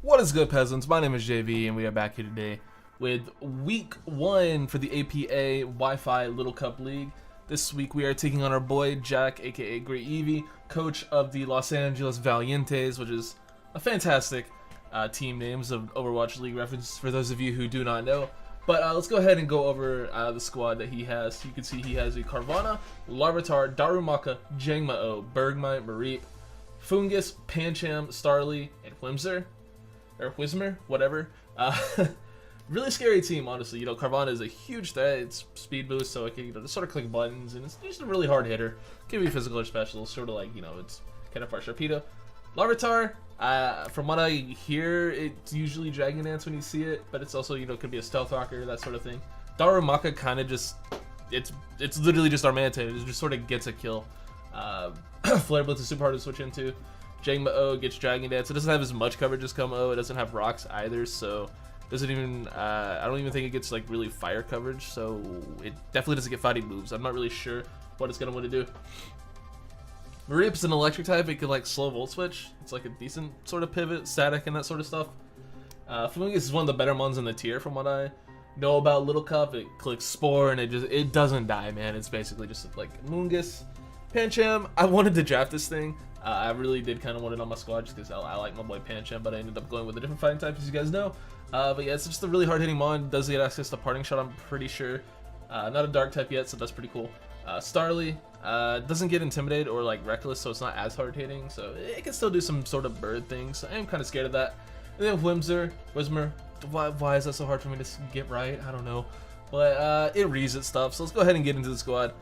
What is good, peasants? My name is JV, and we are back here today with week 1 for the APA Wi-Fi Little Cup League. This week we are taking on our boy Jack, aka Great Eevee, coach of the Los Angeles Valienteis, which is a fantastic team names of Overwatch League reference for those of you who do not know. But let's go ahead and go over the squad that he has. You can see he has a Carvana, Larvitar, Darumaka, Jangma-O, Bergmite, Mareep, Fungus, Pancham, Starly, and Whimzer. Or Whismer, whatever. Really scary team, honestly. You know, Carvana is a huge threat. It's speed boost, so it can just sort of click buttons, and it's just a really hard hitter. Can be physical or special, sort of like, it's kind of our Sharpedo. Larvitar, from what I hear, it's usually Dragon Dance when you see it, but it's also, could be a Stealth Rocker, that sort of thing. Darumaka kind of just, it's literally just our Manta. It just sort of gets a kill. Flare Blitz is super hard to switch into. Jangma-O gets Dragon Dance. It doesn't have as much coverage as Como. It doesn't have rocks either, so doesn't even. I don't even think it gets like really fire coverage. So it definitely doesn't get fighting moves. I'm not really sure what it's gonna want to do. Mareep's an electric type. It could like slow volt switch. It's like a decent sort of pivot, static, and that sort of stuff. Fungus is one of the better ones in the tier from what I know about Little Cup. It clicks Spore and it doesn't die, man. It's basically just like Mungus. Pancham, I wanted to draft this thing. I really did kind of want it on my squad just because I like my boy Pancham, but I ended up going with a different fighting type, as you guys know. But yeah, it's just a really hard-hitting mon. Does get access to Parting Shot, I'm pretty sure. Not a dark type yet, so that's pretty cool. Starly doesn't get Intimidated or like Reckless, so it's not as hard-hitting, so it can still do some sort of bird things. I am kind of scared of that. And then Whimzer, why is that so hard for me to get right? I don't know. But it reads it stuff, so let's go ahead and get into the squad.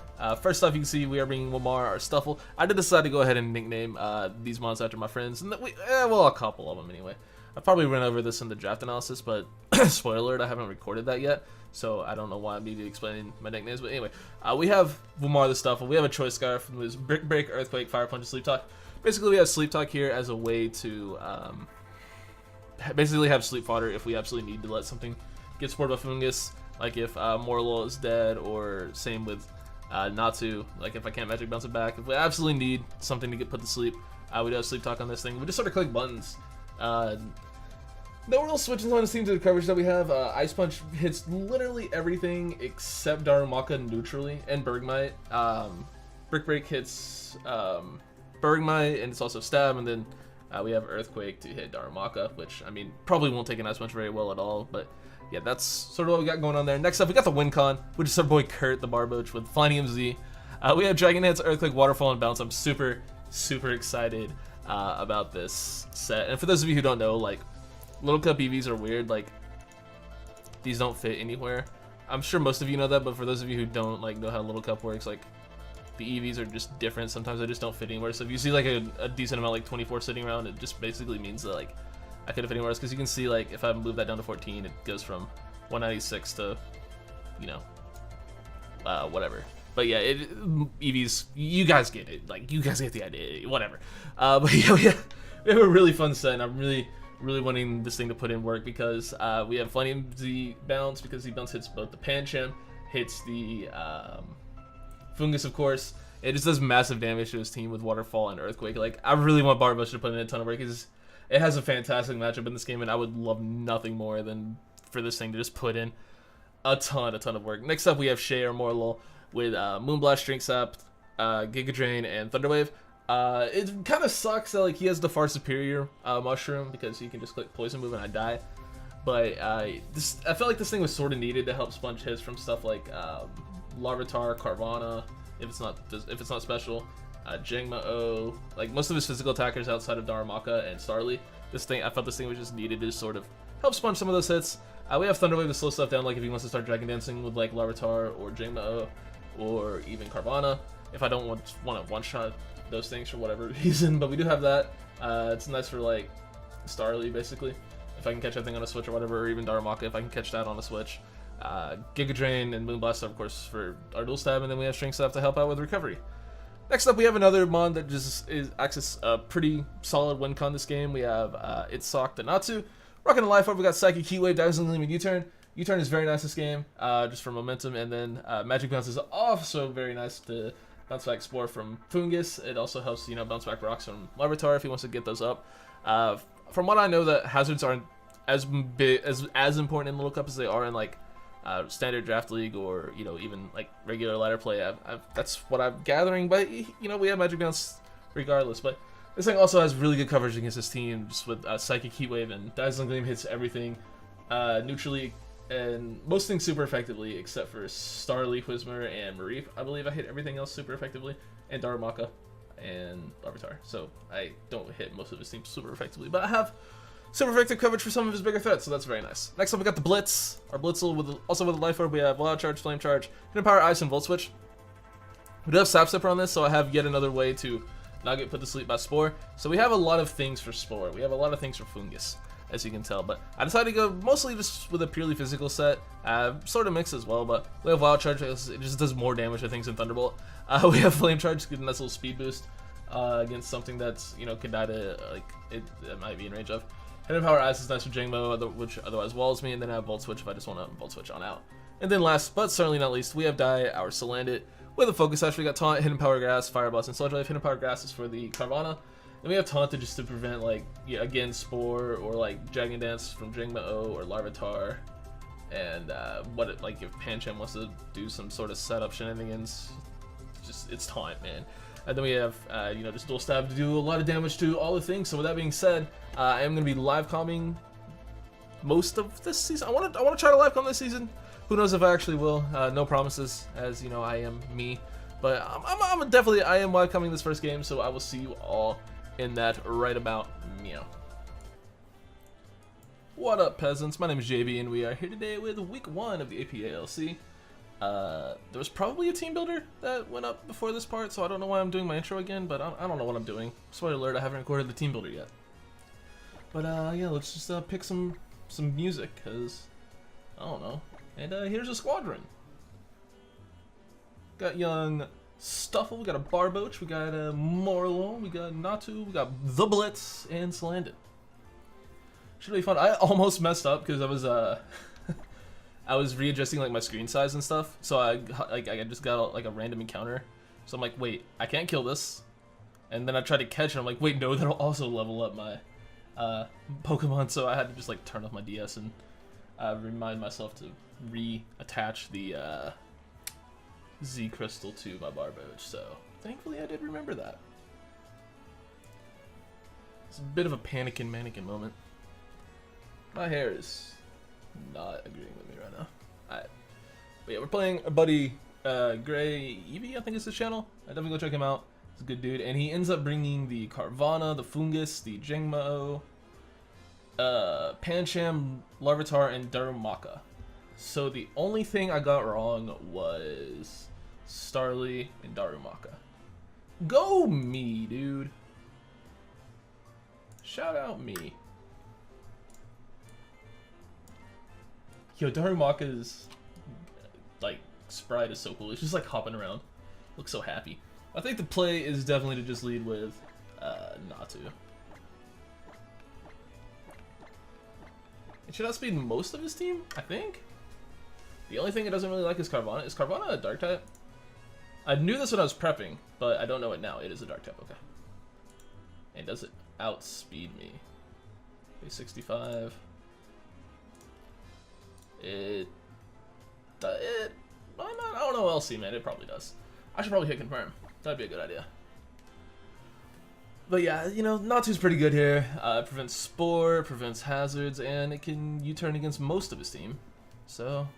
First off, you can see we are bringing Wamar, our Stuffle. I did decide to go ahead and nickname these mons after my friends, and well, a couple of them anyway. I probably went over this in the draft analysis, but spoiler alert, I haven't recorded that yet, so I don't know why I'm need to explain my nicknames. But anyway, we have Wamar the Stuffle. We have a choice scarf from his Brick Break, Earthquake, Fire Punch, and Sleep Talk. Basically, we have Sleep Talk here as a way to basically have sleep fodder if we absolutely need to let something get spored by Fungus. Like if Morlo is dead, or same with Natsu, like if I can't magic bounce it back. If we absolutely need something to get put to sleep, we do have Sleep Talk on this thing. We just sort of click buttons. No real switches on the team to the coverage that we have. Ice Punch hits literally everything except Darumaka neutrally, and Bergmite. Brick Break hits Bergmite, and it's also Stab, and then we have Earthquake to hit Darumaka, which, I mean, probably won't take an Ice Punch very well at all, but yeah, that's sort of what we got going on there. Next up, we got the WinCon, which is our boy Kurt, the Barboach, with Flying MZ. We have Dragon Dance, Earthquake, Waterfall, and Bounce. I'm super, super excited about this set. And for those of you who don't know, like, Little Cup EVs are weird. Like, these don't fit anywhere. I'm sure most of you know that, but for those of you who don't, like, know how Little Cup works, like, the EVs are just different. Sometimes they just don't fit anywhere. So if you see, like, a decent amount, like 24 sitting around, it just basically means that, like, I could have anywhere else, because you can see, like, if I move that down to 14, it goes from 196 to, whatever. But yeah, EVs, you guys get it. Like, you guys get the idea, whatever. But yeah, we have a really fun set, and I'm really wanting this thing to put in work, because we have Flying MZ bounce, because the bounce hits both the Pancham, hits the Fungus, of course. It just does massive damage to his team with Waterfall and Earthquake. Like, I really want Barboach to put in a ton of work, because it has a fantastic matchup in this game, and I would love nothing more than for this thing to just put in a ton of work. Next up, we have Shay or Morlo with Moonblast, Drink Sap, Giga Drain, and Thunderwave. It kind of sucks that, like, he has the far superior Mushroom, because he can just click Poison Move and I die. But I felt like this thing was sort of needed to help sponge hits from stuff like Larvitar, Carvana, if it's not special. Jangma-O, like most of his physical attackers outside of Darumaka and Starly. I felt this thing was just needed to sort of help sponge some of those hits. We have Thunderwave to slow stuff down, like if he wants to start Dragon Dancing with like Larvitar or Jangma-O or even Carvana. If I don't want to one-shot those things for whatever reason, but we do have that. It's nice for like Starly, basically. If I can catch everything on a switch or whatever, or even Darumaka if I can catch that on a switch. Giga Drain and Moonblast, of course, for our dual stab, and then we have String Staff to help out with recovery. Next up, we have another mon that just acts as a pretty solid win con this game. We have It's Sock the Natsu. Rocking the Life Orb, we got Psychic Heat Wave, Dazzling Gleam, and U-Turn. U-Turn is very nice this game, just for momentum, and then Magic Bounce is also very nice to bounce back Spore from Fungus. It also helps, bounce back rocks from Larvitar if he wants to get those up. from what I know, that hazards aren't as big as important in Little Cup as they are in like standard draft league or even like regular ladder play. That's what I'm gathering, but we have magic bounce regardless. But this thing also has really good coverage against this team, just with Psychic Heatwave and Dazzling Gleam hits everything neutrally and most things super effectively except for Starly, Whismer, and Mareep. I believe I hit everything else super effectively, and Darumaka and Larvitar. So I don't hit most of his teams super effectively, but I have super effective coverage for some of his bigger threats, so that's very nice. Next up, we got the Blitz. Our Blitzel also with a Life Orb. We have Wild Charge, Flame Charge, Hidden Power, Ice, and Volt Switch. We do have Sap Stepper on this, so I have yet another way to not get put to sleep by Spore. So we have a lot of things for Spore. We have a lot of things for Fungus, as you can tell. But I decided to go mostly just with a purely physical set. Sort of mix as well, but we have Wild Charge. It just does more damage to things than Thunderbolt. We have Flame Charge, getting a nice little speed boost against something that's, could die to, it might be in range of. Hidden Power Ice is nice for Jangmo, which otherwise walls me, and then I have Volt Switch if I just want to Volt Switch on out. And then last, but certainly not least, we have Dai, our Salandit. With a Focus Sash, we got Taunt, Hidden Power Grass, Fire Blast, and Sludge Wave. Hidden Power Grass is for the Carvana. And we have Taunted just to prevent, again, Spore, or, Dragon Dance from Jangmo or Larvitar. And, if Pancham wants to do some sort of setup shenanigans, it's Taunt, man. And then we have, just Dual Stab to do a lot of damage to all the things. So with that being said, I am going to be live comming most of this season. I want to try to live com this season. Who knows if I actually will? No promises, as I am me. But I am live coming this first game, so I will see you all in that right about now. What up, peasants? My name is JB, and we are here today with week 1 of the APALC. There was probably a team builder that went up before this part, so I don't know why I'm doing my intro again, but I don't know what I'm doing. Spoiler alert, I haven't recorded the team builder yet. But yeah, let's just pick some music, because I don't know. And here's a squadron. Got young Stuffle, we got a Barboach, we got Morlo, we got Natu, we got the Blitz, and Salandit. Should be fun. I almost messed up because I was I was readjusting my screen size and stuff, so I just got a random encounter. So I'm like, wait, I can't kill this. And then I tried to catch it. I'm like, wait, no, that'll also level up my Pokemon. So I had to just turn off my DS and remind myself to reattach the Z Crystal to my Barboach. So thankfully I did remember that. It's a bit of a panicking mannequin moment. My hair is not agreeing with me right now. Alright. But yeah, we're playing our buddy Gray Eevee, I think is his channel. I definitely go check him out. He's a good dude. And he ends up bringing the Carvana, the Fungus, the Jangmo, Pancham, Larvitar, and Darumaka. So the only thing I got wrong was Starly and Darumaka. Go me, dude. Shout out me. Yo, Darumaka's sprite is so cool. He's just hopping around. Looks so happy. I think the play is definitely to just lead with Natu. It should outspeed most of his team, I think. The only thing it doesn't really like is Carvana. Is Carvana a dark type? I knew this when I was prepping, but I don't know it now. It is a dark type, okay. And does it outspeed me? Okay, 65. I don't know LC, man. It probably does. I should probably hit confirm. That'd be a good idea. But yeah, Natu's pretty good here. It prevents Spore, prevents hazards, and it can U-turn against most of his team. So,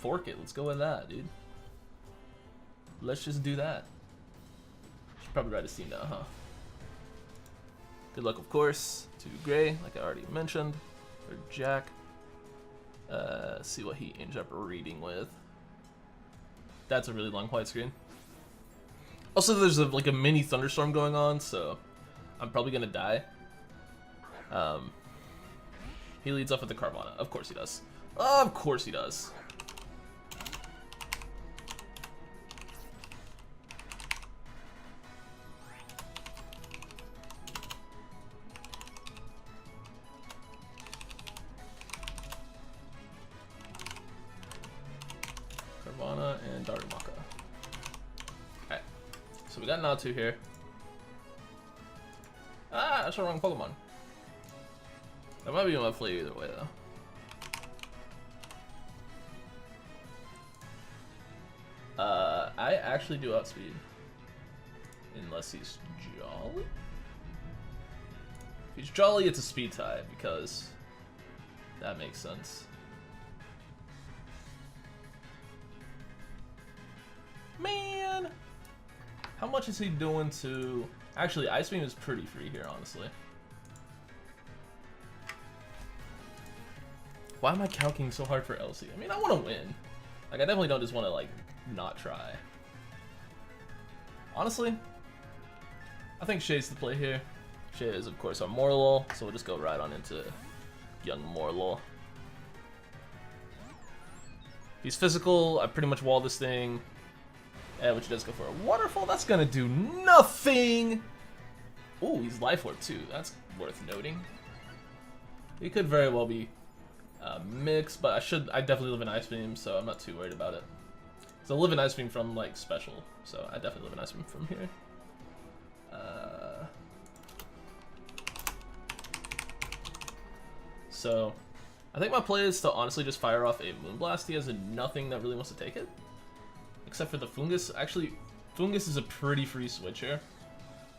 fork it. Let's go with that, dude. Let's just do that. Should probably write his team down, huh? Good luck, of course, to Gray, like I already mentioned, or Jack. See what he ends up reading with. That's a really long white screen. Also, there's a mini thunderstorm going on, so I'm probably gonna die. He leads off with the Carvana. Of course he does. Of course he does. Carvana and Darumaka. Alright, so we got Natu here. Ah, that's the wrong Pokemon. That might be my play either way, though. I actually do outspeed. Unless he's jolly? If he's jolly, it's a speed tie, because that makes sense. Man! How much is he doing to... Actually, Ice Beam is pretty free here, honestly. Why am I calculating so hard for LC? I mean, I want to win. Like, I definitely don't just want to, like, not try. Honestly, I think Shay's the play here. Shay is, of course, our Morlul, so we'll just go right on into young Morlul. He's physical. I pretty much wall this thing. Which does go for a waterfall. That's gonna do nothing. Ooh, he's Life Orb too. That's worth noting. He could very well be mixed, but I definitely live in Ice Beam, so I'm not too worried about it. So I live in Ice Beam from like special, so I definitely live in Ice Beam from here. So I think my play is to honestly just fire off a Moonblast. He has nothing that really wants to take it. Except for the Fungus. Actually, Fungus is a pretty free switch here.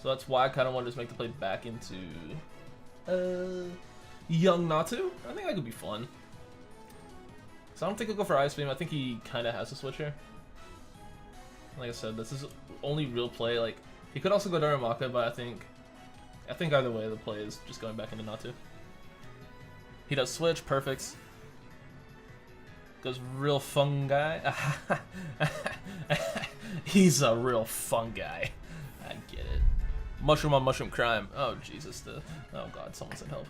So that's why I kind of want to just make the play back into young Natu. I think that could be fun. So I don't think he'll go for Ice Beam. I think he kind of has a switch here. Like I said, this is only real play. Like, he could also go Darumaka, but I think either way the play is just going back into Natu. He does switch, perfect. Goes real fun guy. He's a real fun guy. I get it. Mushroom on mushroom crime. Oh Jesus, oh god, someone sent help.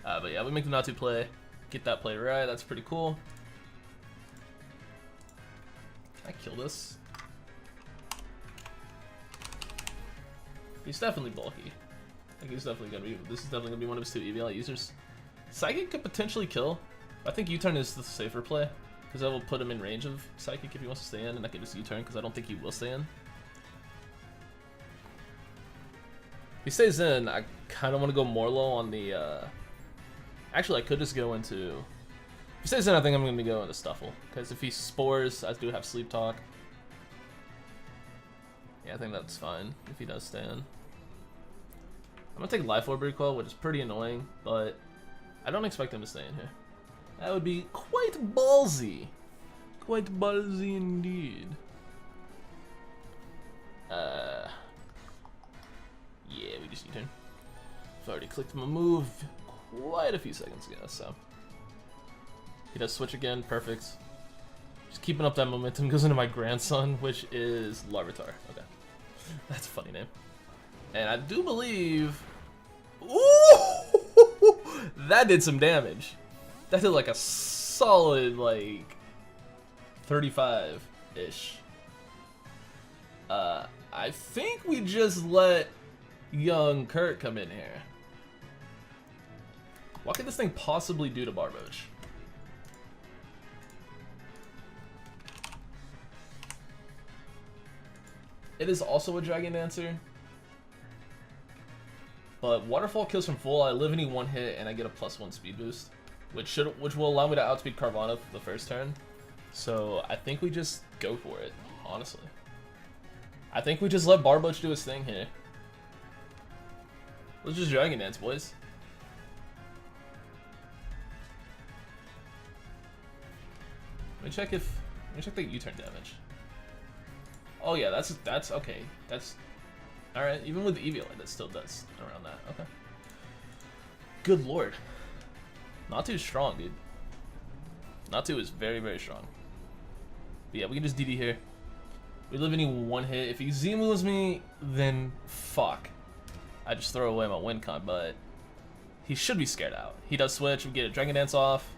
But yeah, we make the Natu play. Get that play right. That's pretty cool. Can I kill this? He's definitely bulky. Like he's definitely gonna be. This is definitely gonna be one of his 2 EVL users. Psychic could potentially kill. I think U-turn is the safer play, because that will put him in range of Psychic if he wants to stay in, and I can just U-turn because I don't think he will stay in. If he stays in, I kind of want to go more low on the... Actually, I could just go into... If he stays in, I think I'm going to go into Stuffle, because if he Spores, I do have Sleep Talk. Yeah, I think that's fine if he does stay in. I'm going to take Life Orb Recoil, which is pretty annoying, but I don't expect him to stay in here. That would be quite ballsy. Quite ballsy indeed. Yeah, we just U-turn. I've already clicked my move quite a few seconds ago, so. He does switch again, perfect. Just keeping up that momentum, goes into my grandson, which is Larvitar. Okay. That's a funny name. And I do believe... Ooh! That did some damage. That did like a solid, like, 35-ish. I think we just let young Kurt come in here. What could this thing possibly do to Barboach? It is also a Dragon Dancer. But Waterfall kills from full, I live any one hit, and I get a +1 speed boost. Which will allow me to outspeed Carvanha for the first turn. So I think we just go for it, honestly. I think we just let Barboach do his thing here. Let's just Dragon Dance, boys. Let me check the U-turn damage. Oh yeah, that's okay. That's alright, even with the EVL, that still does around that. Okay. Good lord. Not too strong, dude. Natu is very, very strong. But yeah, we can just DD here. We live any one hit. If he Z-moves me, then fuck. I just throw away my win con, but he should be scared out. He does switch. We get a Dragon Dance off.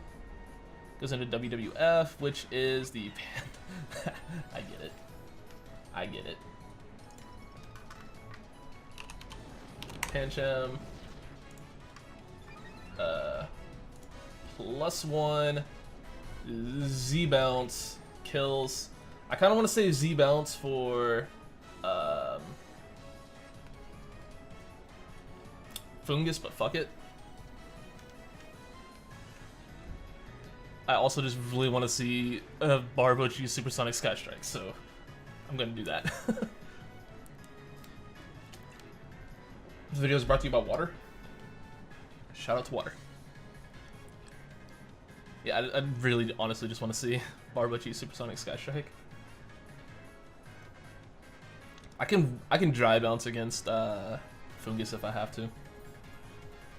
Goes into WWF, which is the... I get it. I get it. Pancham. +1. Z-bounce. Kills. I kind of want to say Z-bounce for... Fungus, but fuck it. I also just really want to see Barboach use Supersonic Sky Strike, so I'm gonna do that. This video is brought to you by water. Shout out to water. Yeah, I really honestly just want to see Barboach use Supersonic Sky Strike. I can dry bounce against Fungus if I have to.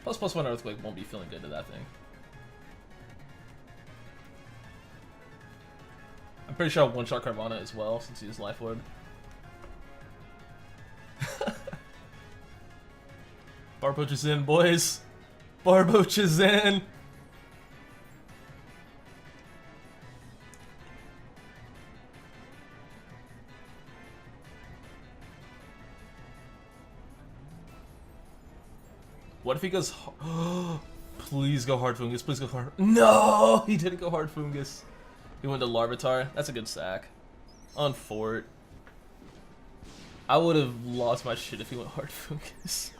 +1 Earthquake won't be feeling good to that thing. I'm pretty sure I'll one-shot Carvana as well since he has Life Orb. Barboach is in, boys. Barboach is in. What if he goes? Please go hard, Fungus. Please go hard. No, he didn't go hard, Fungus. He went to Larvitar. That's a good sack. On Fort. I would have lost my shit if he went hard, Fungus.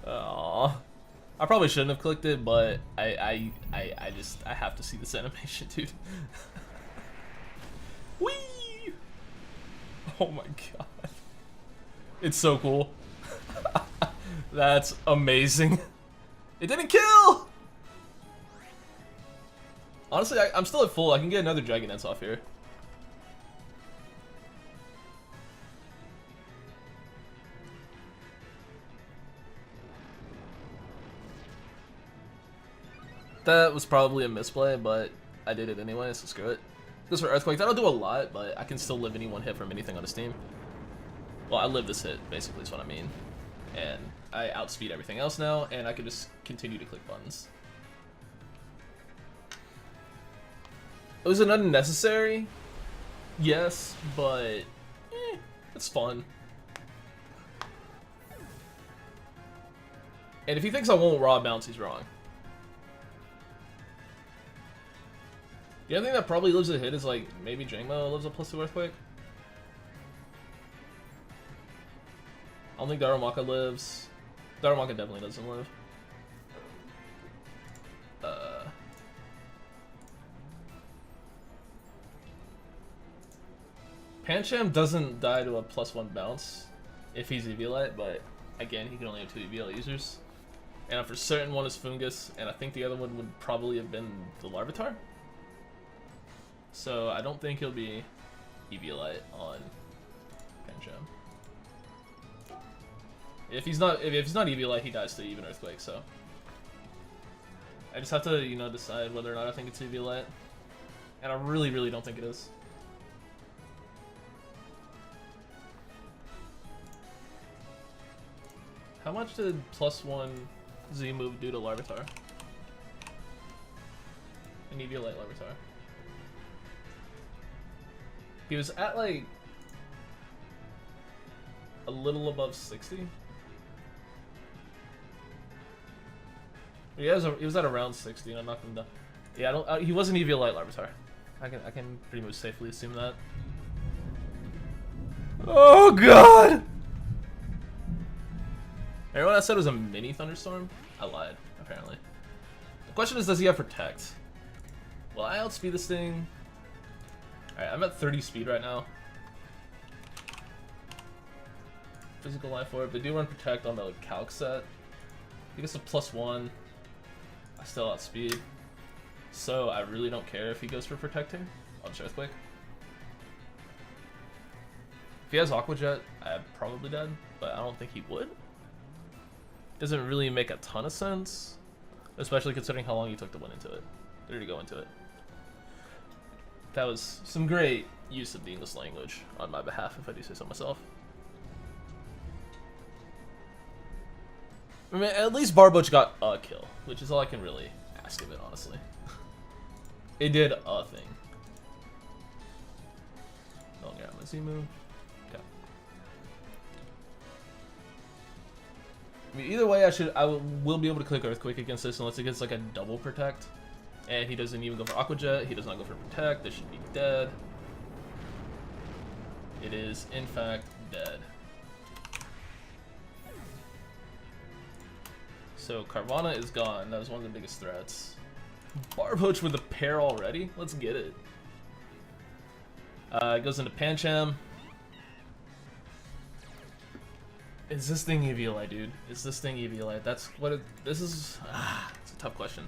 Aww. I probably shouldn't have clicked it, but I have to see this animation, dude. Whee! Oh my god. It's so cool. That's amazing. It didn't kill! Honestly, I'm still at full. I can get another Dragon Dance off here. That was probably a misplay, but I did it anyway, so screw it. Goes for Earthquake. That'll do a lot, but I can still live any one hit from anything on his team. Well, I live this hit, basically, is what I mean. And I outspeed everything else now, and I can just continue to click buttons. It was an unnecessary, yes, but it's fun. And if he thinks I won't raw bounce, he's wrong. The other thing that probably lives a hit is like maybe Jangmo lives a +2 Earthquake. I don't think Darumaka lives. Darumaka definitely doesn't live. Pancham doesn't die to a +1 bounce if he's Eviolite, but again, he can only have 2 Eviolite users. And I'm for certain one is Fungus, and I think the other one would probably have been the Larvitar. So I don't think he'll be Eviolite on Pancham. If he's not Eviolite, he dies to even Earthquake. So I just have to, you know, decide whether or not I think it's Eviolite, and I really don't think it is. How much did +1 Z move do to Larvitar? An Eviolite Larvitar. He was at like a little above 60. He was at around 60, and I knocked him down. Yeah, he wasn't Eviolite Larvitar. I can pretty much safely assume that. Oh god! Everyone that said it was a mini thunderstorm, I lied, apparently. The question is, does he have Protect? Will I outspeed this thing? Alright, I'm at 30 speed right now. Physical Life Orb. They do run Protect on the Calc set. He gets a +1. I still outspeed. So I really don't care if he goes for Protecting. I'll just Earthquake. If he has Aqua Jet, I'm probably dead, but I don't think he would. Doesn't really make a ton of sense, especially considering how long you took to win into it, or to go into it. That was some great use of the English language on my behalf, if I do say so myself. I mean, at least Barboach got a kill, which is all I can really ask of it, honestly. It did a thing. Oh yeah, let's see move. Okay. I mean, either way, I will be able to click Earthquake against this unless it gets like a double Protect. And he doesn't even go for Aqua Jet, he does not go for Protect, this should be dead. It is, in fact, dead. So Carvana is gone, that was one of the biggest threats. Barboach with a pair already? Let's get it. It goes into Pancham. Is this thing EVLI, dude? Is this thing EVLI? That's what this is. It's a tough question.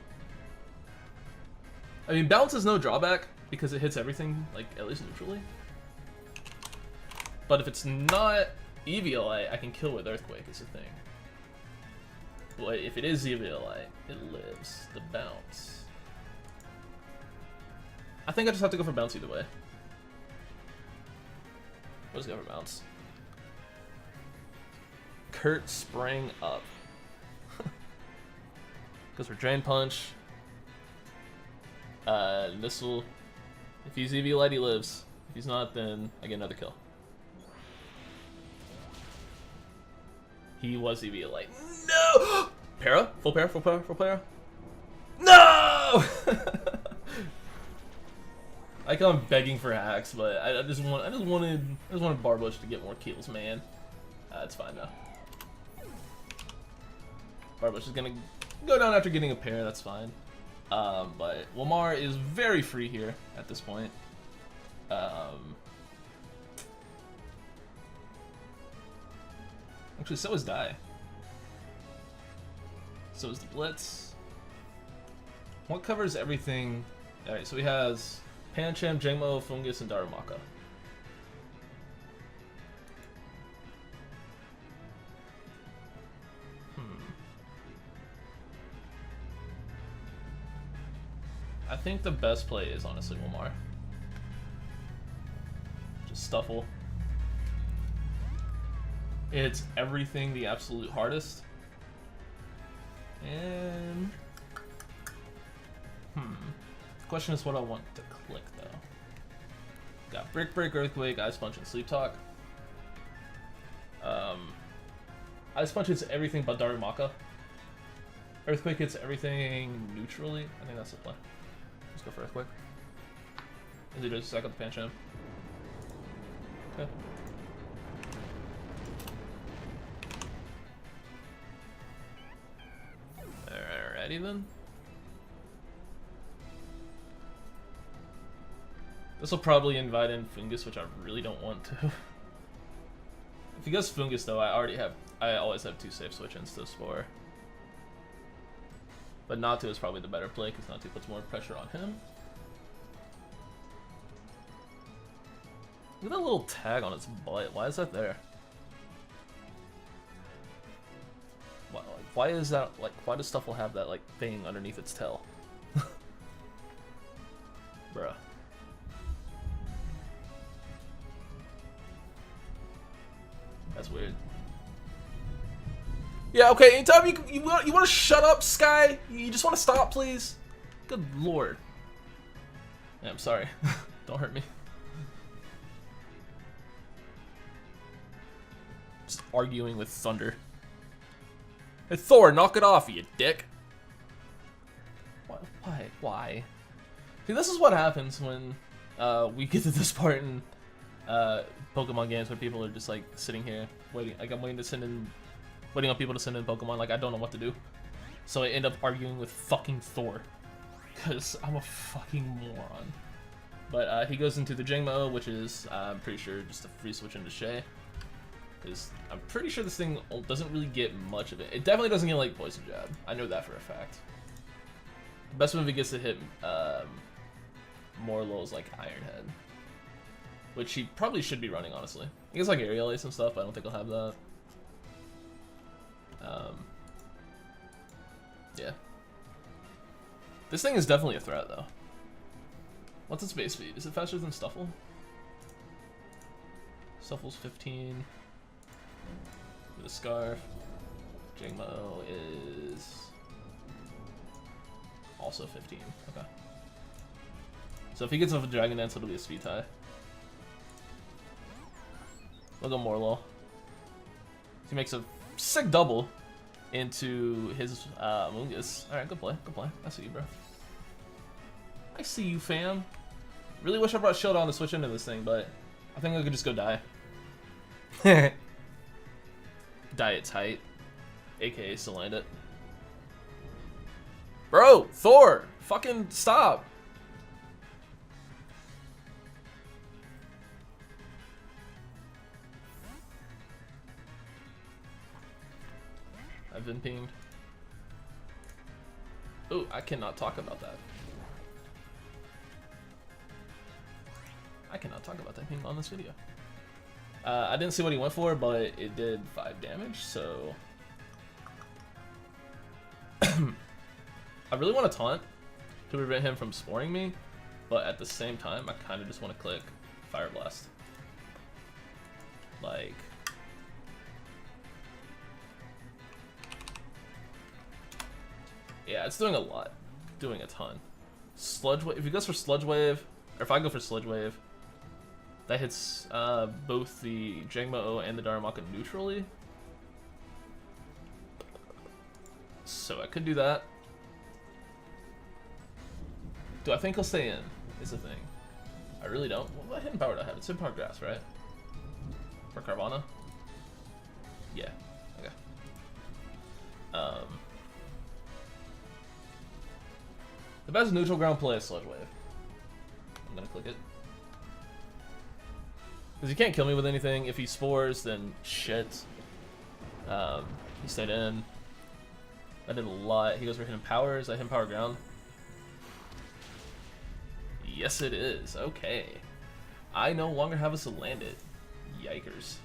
I mean, bounce is no drawback because it hits everything, like, at least neutrally. But if it's not EVLI, I can kill with Earthquake, is the thing. But if it is EVLI, it lives. The bounce. I think I just have to go for bounce either way. Let's go for bounce. Kurt sprang up. Goes for Drain Punch. Missile. If he's EVLI, he lives. If he's not, then I get another kill. He was EVLI. No! Para? Full para? Full para? Full para? No! Like I'm begging for hacks, but I just wanted Barbush to get more kills, man. It's fine now. Barbush is gonna go down after getting a pair. That's fine. But Lamar is very free here at this point. Actually, so is Die. So is the Blitz. What covers everything? Alright, so he has Pancham, Jangmo, Fungus, and Darumaka. I think the best play is honestly Wilmar. Just Stuffle. It's everything the absolute hardest. And the question is what I want to click though. Got Brick Break, Earthquake, Ice Punch, and Sleep Talk. Ice Punch hits everything but Darumaka. Earthquake hits everything neutrally. I think that's the play. Let's go for Earthquake. Is he just sack up the Pancham? Okay. Alrighty then. This will probably invite in Fungus, which I really don't want to. If he goes Fungus though, I always have two safe switch-ins to Spore. But Natu is probably the better play because Natu puts more pressure on him. Look at that little tag on its butt. Why is that there? Why is that, like, why does Stuffle have that, like, thing underneath its tail? Bruh. That's weird. Yeah, okay, anytime you want to shut up, Sky? You just want to stop, please? Good lord. Yeah, I'm sorry. Don't hurt me. Just arguing with Thunder. Hey, Thor, knock it off, you dick. Why? See, this is what happens when we get to this part in Pokemon games where people are just like sitting here waiting. Like I'm waiting on people to send in Pokemon. Like I don't know what to do, so I end up arguing with fucking Thor because I'm a fucking moron. But he goes into the Jangmo, which is I'm pretty sure just a free switch into Shay. Because I'm pretty sure this thing doesn't really get much of it. It definitely doesn't get like Poison Jab. I know that for a fact. The best move it gets to hit Morlo is like Iron Head, which he probably should be running, honestly. He gets like Aerial Ace and stuff, but I don't think he'll have that. Yeah. This thing is definitely a threat, though. What's its base speed? Is it faster than Stuffle? Stuffle's 15. With a Scarf. Jangmo is also 15. Okay. So if he gets off a Dragon Dance, it'll be a speed tie. We'll go Morlo. He makes a sick double into his Mungus. Alright, good play, good play. I see you, bro. I see you, fam. Really wish I brought Shield on to switch into this thing, but I think I could just go Die. Die its height, aka still land it. Bro, Thor, fucking stop. I've been pinged. Ooh, I cannot talk about that. I cannot talk about that ping on this video. I didn't see what he went for, but it did 5 damage, so... I really want to taunt to prevent him from sporing me, but at the same time, I kind of just want to click Fire Blast. Like... Yeah, it's doing a lot. Doing a ton. Sludge Wave, if he goes for Sludge Wave, or if I go for Sludge Wave, that hits both the Jangmo-O and the Darumaka neutrally. So I could do that. Do I think he'll stay in? Is the thing. I really don't. What hidden power do I have? It's hidden power grass, right? For Carvana? Yeah. Okay. The best neutral ground play is Sludge Wave. I'm gonna click it. Because he can't kill me with anything. If he spores, then shit. He stayed in. I did a lot. He goes for hidden powers. I hidden power ground. Yes, it is. Okay. I no longer have us to land it. Yikers.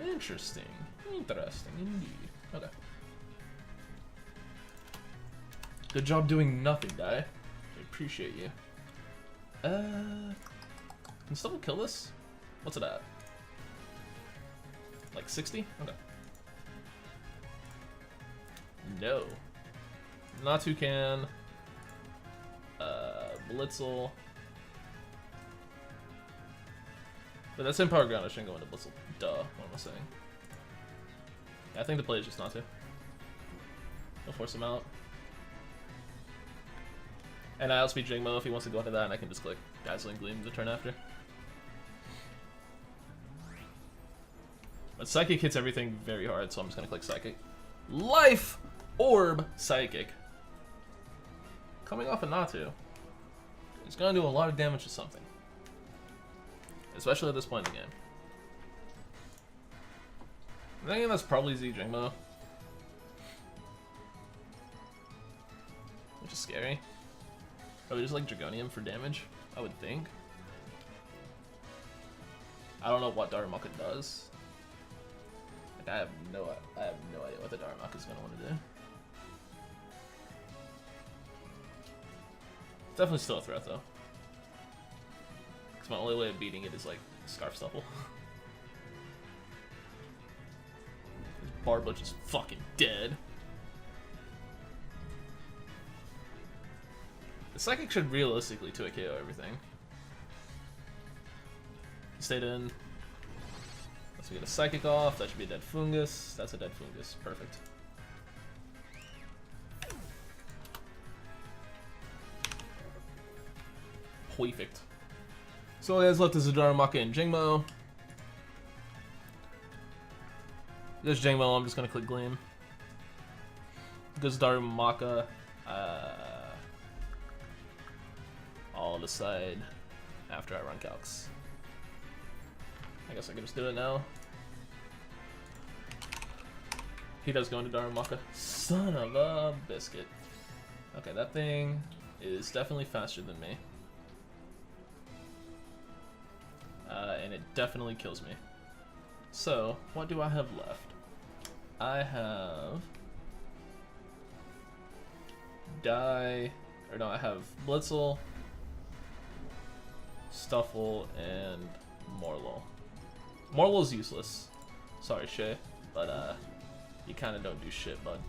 Interesting. Interesting indeed. Okay. Good job doing nothing, guy. I appreciate you. Can someone kill this? What's it at? Like 60? Okay. No. Natu can. Blitzel. But that's in power ground, I shouldn't go into Blitzel. Duh, what am I saying? Yeah, I think the play is just Natu. I'll force him out. And I outspeed Jangmo if he wants to go into that, and I can just click Dazzling Gleam the turn after. But Psychic hits everything very hard, so I'm just gonna click Psychic. Life Orb Psychic. Coming off a Natu. He's gonna do a lot of damage to something. Especially at this point in the game. I think that's probably Z Jangmo. Which is scary. Probably just like Dragonium for damage, I would think. I don't know what Darumaka does. Like I have no idea what the Darumaka is gonna want to do. Definitely still a threat though. Cause my only way of beating it is like Scarf Stubble. Barbage is fucking dead. The Psychic should realistically 2 KO everything. He stayed in. So we get a Psychic off. That should be a dead Fungus. That's a dead Fungus. Perfect. Perfect. So all he has left is a Darumaka and Jangmo. There's Jangmo. I'm just gonna click Gleam. Goes Darumaka. I'll decide after I run calcs. I guess I can just do it now. He does go into Darumaka. Son of a biscuit. Okay, that thing is definitely faster than me. And it definitely kills me. So, what do I have left? I have... I have Blitzel, Stuffle, and Morlo. Morlo's useless. Sorry, Shay, but you kind of don't do shit, bud.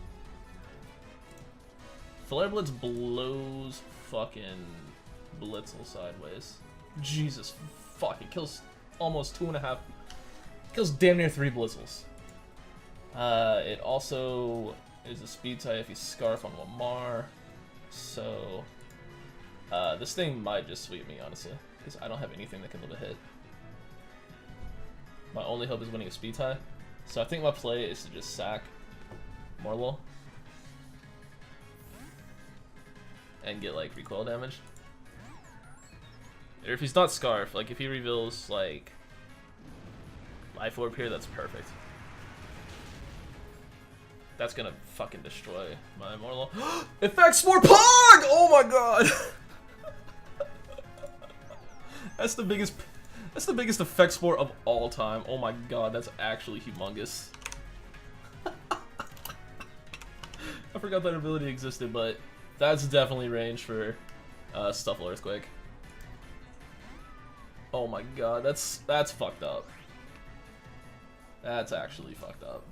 Flare Blitz blows fucking Blitzel sideways. Jesus fuck, it kills almost 2.5. Kills damn near 3 Blitzels. It also is a speed tie if you Scarf on Lamar. So this thing might just sweep me, honestly, because I don't have anything that can live a hit. My only hope is winning a speed tie. So I think my play is to just sack Morlo. and get like recoil damage. Or if he's not Scarf, like if he reveals like Life Orb here, that's perfect. That's gonna fucking destroy my Immortal. Effect Spore POG! Oh my god! That's the biggest effect Spore of all time. Oh my god, that's actually humongous. I forgot that ability existed, but that's definitely range for Stuffle Earthquake. Oh my god, that's fucked up. That's actually fucked up.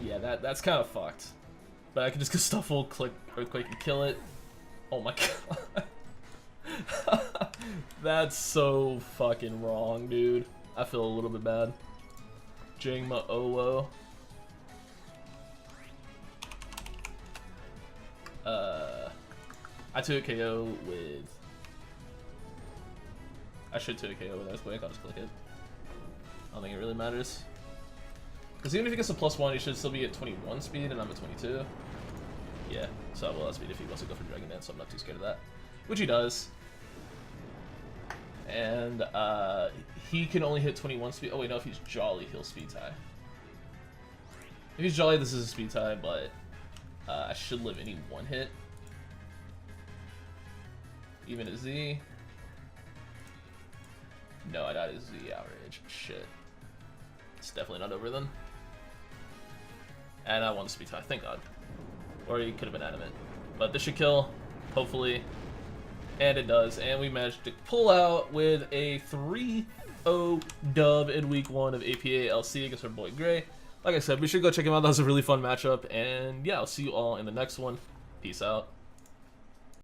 Yeah, that's kind of fucked. But I can just go Stuffle, click Earthquake, and kill it. Oh my god. That's so fucking wrong, dude. I feel a little bit bad. Jingma Owo. I took a KO with... I should take a KO with Earthquake, I'll just click it. I don't think it really matters. Because even if he gets a +1, he should still be at 21 speed, and I'm at 22. Yeah, so I will outspeed if he wants to go for Dragon Dance, so I'm not too scared of that. Which he does. And he can only hit 21 speed. Oh wait, no, if he's Jolly, he'll speed tie. If he's Jolly, this is a speed tie, but I should live any one hit. Even a Z. No, I died a Z outrage. Shit. It's definitely not over then. And I won the speed tie, thank god. Or he could have been adamant. But this should kill, hopefully. And it does. And we managed to pull out with a 3-0 dub in week 1 of APA LC against our boy Gray. Like I said, we should go check him out. That was a really fun matchup. And yeah, I'll see you all in the next one. Peace out.